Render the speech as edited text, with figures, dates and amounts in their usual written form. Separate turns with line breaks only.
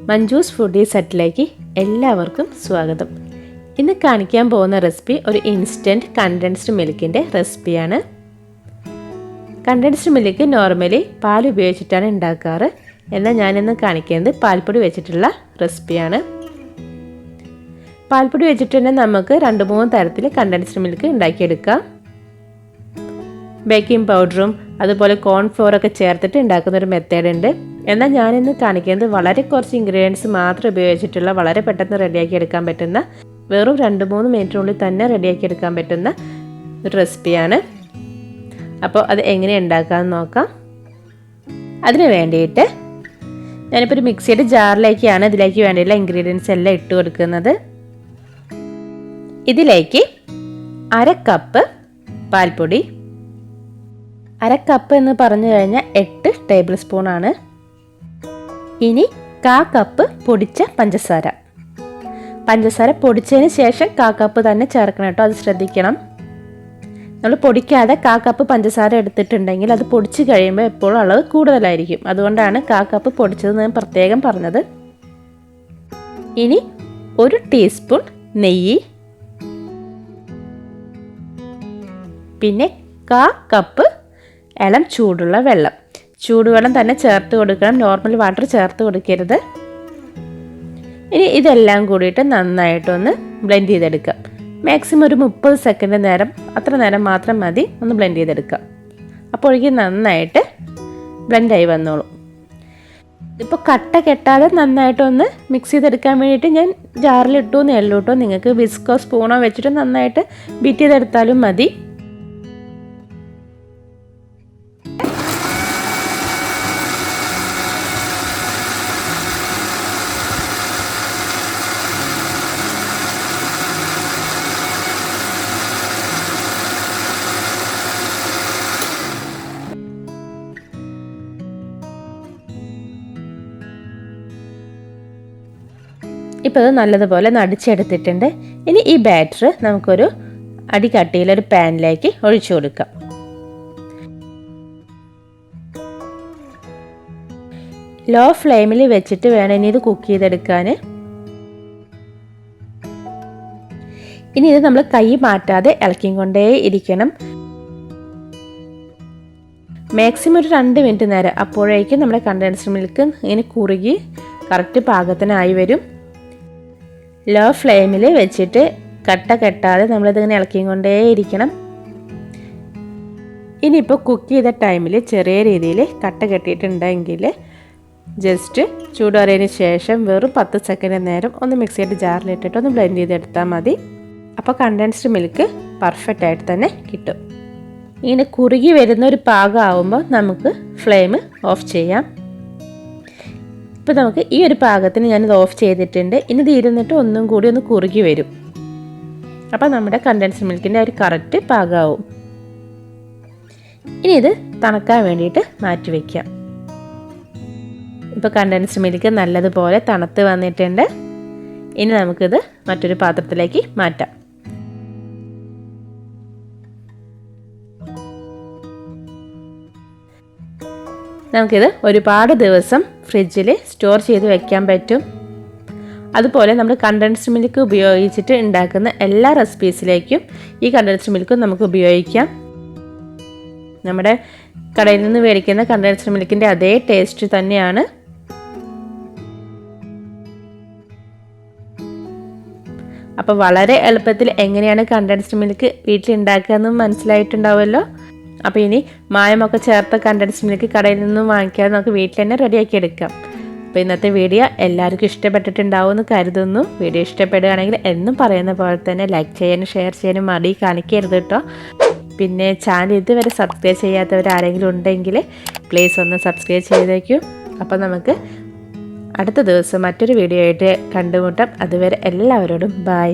Manju's foodie സെറ്റിലേക്ക് എല്ലാവർക്കും സ്വാഗതം. ഇന്ന് കാണിക്കാൻ പോകുന്ന റെസിപ്പി ഒരു ഇൻസ്റ്റൻറ്റ് കണ്ടൻസ്ഡ് മിൽക്കിൻ്റെ റെസിപ്പിയാണ്. കണ്ടൻസ്ഡ് മിൽക്ക് നോർമലി പാൽ ഉപയോഗിച്ചിട്ടാണ് ഉണ്ടാക്കാറ്. എന്നാൽ ഞാനിന്ന് കാണിക്കുന്നത് പാൽപ്പൊടി വെച്ചിട്ടുള്ള റെസിപ്പിയാണ്. പാൽപ്പൊടി വെച്ചിട്ട് തന്നെ നമുക്ക് 2-3 തരത്തിൽ കണ്ടൻസ്ഡ് മിൽക്ക് ഉണ്ടാക്കിയെടുക്കാം. ബേക്കിംഗ് പൗഡറും അതുപോലെ കോൺഫ്ലോറൊക്കെ ചേർത്തിട്ട് ഉണ്ടാക്കുന്നൊരു മെത്തേഡ് ഉണ്ട്. എന്നാൽ ഞാനിന്ന് കാണിക്കുന്നത് വളരെ കുറച്ച് ഇൻഗ്രീഡിയൻസ് മാത്രം ഉപയോഗിച്ചിട്ടുള്ള വളരെ പെട്ടെന്ന് റെഡിയാക്കി എടുക്കാൻ പറ്റുന്ന, വെറും 2-3 മിനിറ്റിനുള്ളിൽ തന്നെ റെഡിയാക്കി എടുക്കാൻ പറ്റുന്ന ഒരു റെസിപ്പിയാണ്. അപ്പോൾ അത് എങ്ങനെ ഉണ്ടാക്കാമെന്ന് നോക്കാം. അതിന് വേണ്ടിയിട്ട് ഞാനിപ്പോൾ ഒരു മിക്സിയുടെ ജാറിലേക്കാണ് ഇതിലേക്ക് വേണ്ടിയുള്ള ഇൻഗ്രീഡിയൻസ് എല്ലാം ഇട്ട് കൊടുക്കുന്നത്. ഇതിലേക്ക് 1/2 കപ്പ് പാൽപ്പൊടി, 1/2 കപ്പ് എന്ന് പറഞ്ഞു കഴിഞ്ഞാൽ 8 ടേബിൾ സ്പൂണാണ്. ഇനി 1/4 കപ്പ് പൊടിച്ച പഞ്ചസാര. പഞ്ചസാര പൊടിച്ചതിന് ശേഷം 1/4 കപ്പ് തന്നെ ചേർക്കണം കേട്ടോ, അത് ശ്രദ്ധിക്കണം. നമ്മൾ പൊടിക്കാതെ 1/4 കപ്പ് പഞ്ചസാര എടുത്തിട്ടുണ്ടെങ്കിൽ അത് പൊടിച്ച് കഴിയുമ്പോൾ എപ്പോഴും അളവ് കൂടുതലായിരിക്കും. അതുകൊണ്ടാണ് 1/4 കപ്പ് പൊടിച്ചത് ഞാൻ പ്രത്യേകം പറഞ്ഞത്. ഇനി 1 ടീസ്പൂൺ നെയ്യ്, പിന്നെ 1/4 കപ്പ് ഇളം ചൂടുള്ള വെള്ളം. ചൂടുവെള്ളം തന്നെ ചേർത്ത് കൊടുക്കണം, നോർമൽ വാട്ടർ ചേർത്ത് കൊടുക്കരുത്. ഇനി ഇതെല്ലാം കൂടിയിട്ട് നന്നായിട്ടൊന്ന് ബ്ലെൻഡ് ചെയ്തെടുക്കാം. മാക്സിമം ഒരു 30 സെക്കൻഡ് നേരം, അത്ര നേരം മാത്രം മതി ഒന്ന് ബ്ലെൻഡ് ചെയ്തെടുക്കാം. അപ്പോഴേക്കും നന്നായിട്ട് ബ്ലെൻഡായി വന്നോളും. ഇപ്പോൾ കട്ട കെട്ടാതെ നന്നായിട്ടൊന്ന് മിക്സ് ചെയ്തെടുക്കാൻ വേണ്ടിയിട്ട് ഞാൻ ജാറിലിട്ടോ നെല്ലിട്ടോ, നിങ്ങൾക്ക് വിസ്കോ സ്പൂണോ വെച്ചിട്ട് നന്നായിട്ട് ബീറ്റ് ചെയ്തെടുത്താലും മതി. ഇപ്പോൾ അത് നല്ലതുപോലെ നടിച്ചെടുത്തിട്ടുണ്ട്. ഇനി ഈ ബാറ്റർ നമുക്കൊരു അടികട്ടിയിലൊരു പാനിലേക്ക് ഒഴിച്ചു കൊടുക്കാം. ലോ ഫ്ലെയിമിൽ വെച്ചിട്ട് വേണം ഇനി ഇത് കുക്ക് ചെയ്തെടുക്കാൻ. ഇനി ഇത് നമ്മൾ കൈ മാറ്റാതെ ഇളക്കി കൊണ്ടേ ഇരിക്കണം. മാക്സിമം ഒരു 2 മിനിറ്റ് നേരം. അപ്പോഴേക്കും നമ്മുടെ കണ്ടൻസ്ഡ് മിൽക്ക് ഇങ്ങനെ കുറുകി കറക്റ്റ് പാകത്തിനായി വരും. ലോ ഫ്ലെയിമിൽ വെച്ചിട്ട് കട്ട കെട്ടാതെ നമ്മളിതിങ്ങനെ ഇളക്കി കൊണ്ടേ ഇരിക്കണം. ഇനിയിപ്പോൾ കുക്ക് ചെയ്ത ടൈമിൽ ചെറിയ രീതിയിൽ കട്ട കെട്ടിയിട്ടുണ്ടെങ്കിൽ ജസ്റ്റ് ചൂടാറിയതിന് ശേഷം വെറും 10 സെക്കൻഡ് നേരം ഒന്ന് മിക്സിയുടെ ജാറിലിട്ടിട്ട് ഒന്ന് ബ്ലെൻഡ് ചെയ്തെടുത്താൽ മതി. അപ്പോൾ കണ്ടൻസ്ഡ് മിൽക്ക് പെർഫെക്റ്റ് ആയിട്ട് തന്നെ കിട്ടും. ഇങ്ങനെ കുറുകി വരുന്ന ഒരു പാകമാകുമ്പോൾ നമുക്ക് ഫ്ലെയിം ഓഫ് ചെയ്യാം. ഇപ്പോൾ നമുക്ക് ഈ ഒരു പാകത്തിന് ഞാനിത് ഓഫ് ചെയ്തിട്ടുണ്ട്. ഇനി ഇത് ഇരുന്നിട്ട് ഒന്നും കൂടി ഒന്ന് കുറുകി വരും. അപ്പോൾ നമ്മുടെ കണ്ടൻസ്ഡ് മിൽക്കിൻ്റെ ഒരു കറക്റ്റ് പാകമാവും. ഇനി ഇത് തണുക്കാൻ വേണ്ടിയിട്ട് മാറ്റി വയ്ക്കാം. ഇപ്പോൾ കണ്ടൻസ്ഡ് മിൽക്ക് നല്ലതുപോലെ തണുത്ത് വന്നിട്ടുണ്ട്. ഇനി നമുക്കിത് മറ്റൊരു പാത്രത്തിലേക്ക് മാറ്റാം. നമുക്കിത് ഒരുപാട് ദിവസം ഫ്രിഡ്ജിൽ സ്റ്റോർ ചെയ്ത് വെക്കാൻ പറ്റും. അതുപോലെ നമ്മൾ കണ്ടൻസ്ഡ് മിൽക്ക് ഉപയോഗിച്ചിട്ട് ഉണ്ടാക്കുന്ന എല്ലാ റെസിപ്പീസിലേക്കും ഈ കണ്ടൻസ്ഡ് മിൽക്കും നമുക്ക് ഉപയോഗിക്കാം. നമ്മുടെ കടയിൽ നിന്ന് മേടിക്കുന്ന കണ്ടൻസ്ഡ് മിൽക്കിൻ്റെ അതേ ടേസ്റ്റ് തന്നെയാണ്. അപ്പോൾ വളരെ എളുപ്പത്തിൽ എങ്ങനെയാണ് കണ്ടൻസ്ഡ് മിൽക്ക് വീട്ടിലുണ്ടാക്കുക എന്നും മനസ്സിലായിട്ടുണ്ടാവുമല്ലോ. അപ്പോൾ ഇനി മായമൊക്കെ ചേർത്ത കണ്ടൻസ്ഡ് മിൽക്ക് കടയിൽ നിന്നും വാങ്ങിക്കാതെ നമുക്ക് വീട്ടിൽ തന്നെ റെഡിയാക്കി എടുക്കാം. അപ്പോൾ ഇന്നത്തെ വീഡിയോ എല്ലാവർക്കും ഇഷ്ടപ്പെട്ടിട്ടുണ്ടാവുമെന്ന് കരുതുന്നു. വീഡിയോ ഇഷ്ടപ്പെടുകയാണെങ്കിൽ എന്നും പറയുന്ന പോലെ തന്നെ ലൈക്ക് ചെയ്യാനും ഷെയർ ചെയ്യാനും മടി കാണിക്കരുത് കേട്ടോ. പിന്നെ ചാനൽ ഇതുവരെ സബ്സ്ക്രൈബ് ചെയ്യാത്തവർ ആരെങ്കിലും ഉണ്ടെങ്കിൽ പ്ലീസ് ഒന്ന് സബ്സ്ക്രൈബ് ചെയ്തേക്കും. അപ്പോൾ നമുക്ക് അടുത്ത ദിവസം മറ്റൊരു വീഡിയോ ആയിട്ട് കണ്ടുമുട്ടാം. അതുവരെ എല്ലാവരോടും ബൈ.